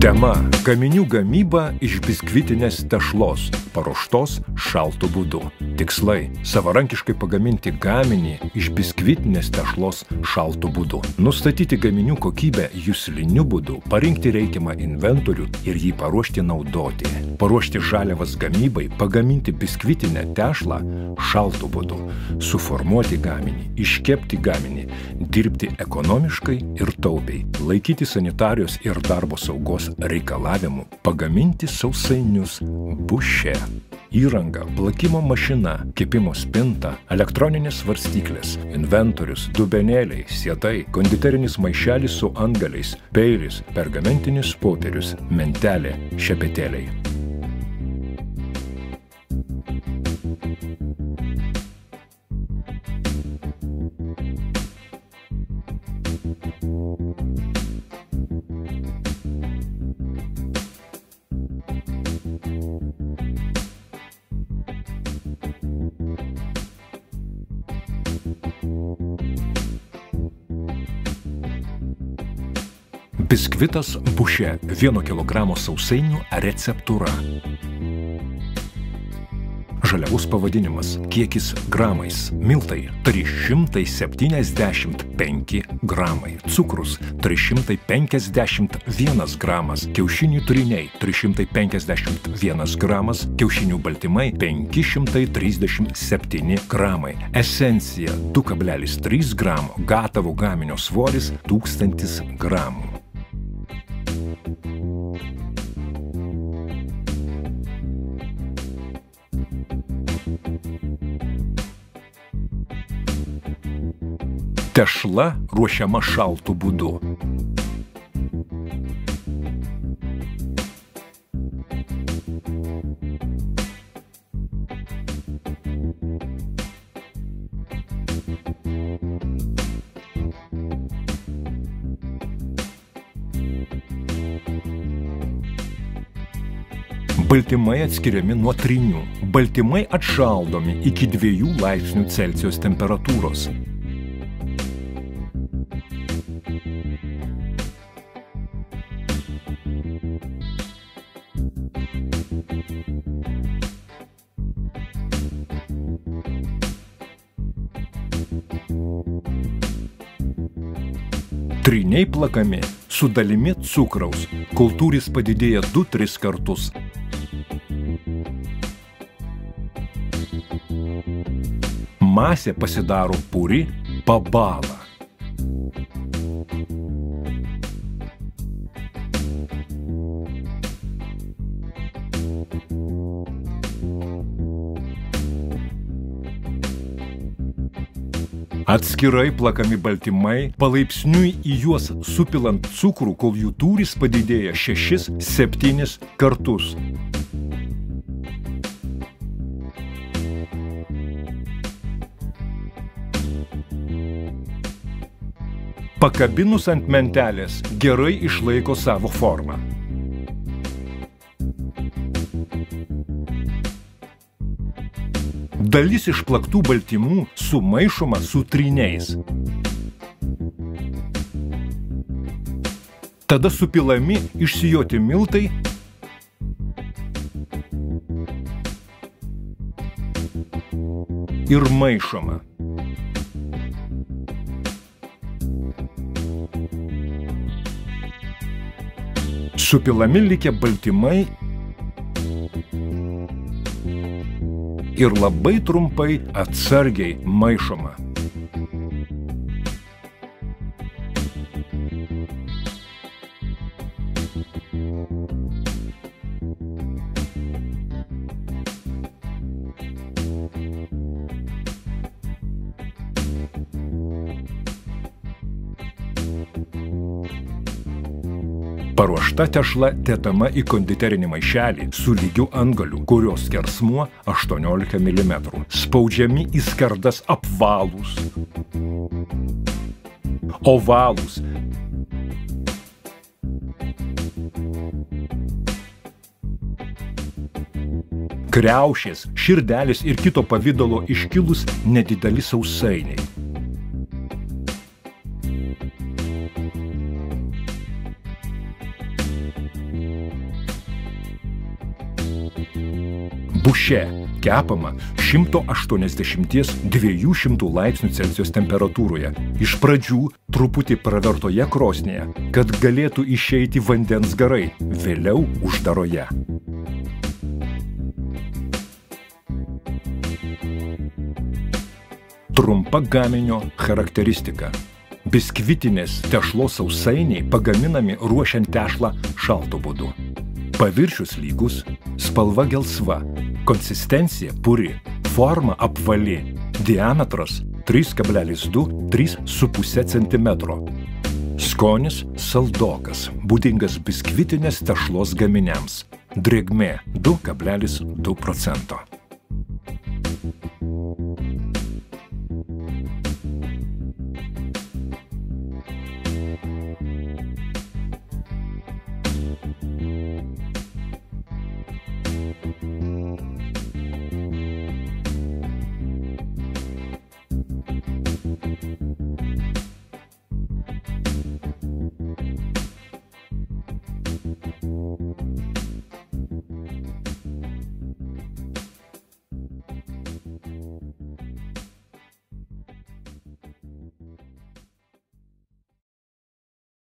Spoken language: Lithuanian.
Tema – gaminių gamyba iš biskvitinės tešlos, paruoštos šaltu būdu. Tikslai – savarankiškai pagaminti gaminį iš biskvitinės tešlos šaltu būdu. Nustatyti gaminių kokybę jusliniu būdu, parinkti reikiamą inventorių ir jį paruošti naudoti. Paruošti žaliavas gamybai, pagaminti biskvitinę tešlą šaltu būdu. Suformuoti gaminį, iškepti gaminį, dirbti ekonomiškai ir taupiai. Laikyti sanitarijos ir darbo saugos reikalavimų, pagaminti sausainius Bušė. Įranga, plakimo mašina, kepimo spinta, elektroninės svarstyklės, inventorius, dubenėliai, sietai, konditerinis maišelis su antgaliais, peilis, pergamentinis popierius, mentelė, šepetėliai. Biskvitas Bušė 1 kg sausainių receptūra. Žaliavos pavadinimas, kiekis gramais, miltai 375 gramai, cukrus 351 gramas, kiaušinių tryniai 351 gramas, kiaušinių baltymai 537 gramai, esencija 2,3 gramo, gatavo gaminio svoris 1000 gramų. Tešla ruošiama šaltu būdu. Baltymai atskiriami nuo trynių. Baltymai atšaldomi iki 2 laipsnių Celsijaus temperatūros. Tryniai plakami su dalimi cukraus, kol tūris padidėja 2-3 kartus. Masė pasidaro puri, pabąla. Atskirai plakami baltymai, palaipsniui į juos supilant cukrų, kol jų tūris padidėja 6-7 kartus. Pakabinus ant mentelės gerai išlaiko savo formą. Dalis išplaktų baltymų sumaišoma su tryniais. Tada supilami išsijoti miltai ir maišoma. Supilami likę baltymai ir labai trumpai atsargiai maišoma. Paruošta tešla dedama į konditerinį maišelį su lygiu antgaliu, kurios skersmuo 18 mm. Spaudžiami į skardas apvalūs, ovalūs, kriaušės, širdelės ir kito pavidalo iškilus nedideli sausainiai. Bušė kepama 180–200 laipsnių Celsijaus temperatūroje. Iš pradžių truputį pravertoje krosnėje, kad galėtų išeiti vandens garai, vėliau uždaroje. Trumpa gaminio charakteristika. Biskvitinės tešlos sausainiai pagaminami ruošiant tešlą šaltu būdu. Paviršius lygus, spalva gelsva, konsistencija puri, forma apvali, diametras 3,2–3,5 cm. Skonis saldokas, būdingas biskvitinės tešlos gaminiams, drėgmė 2,2%.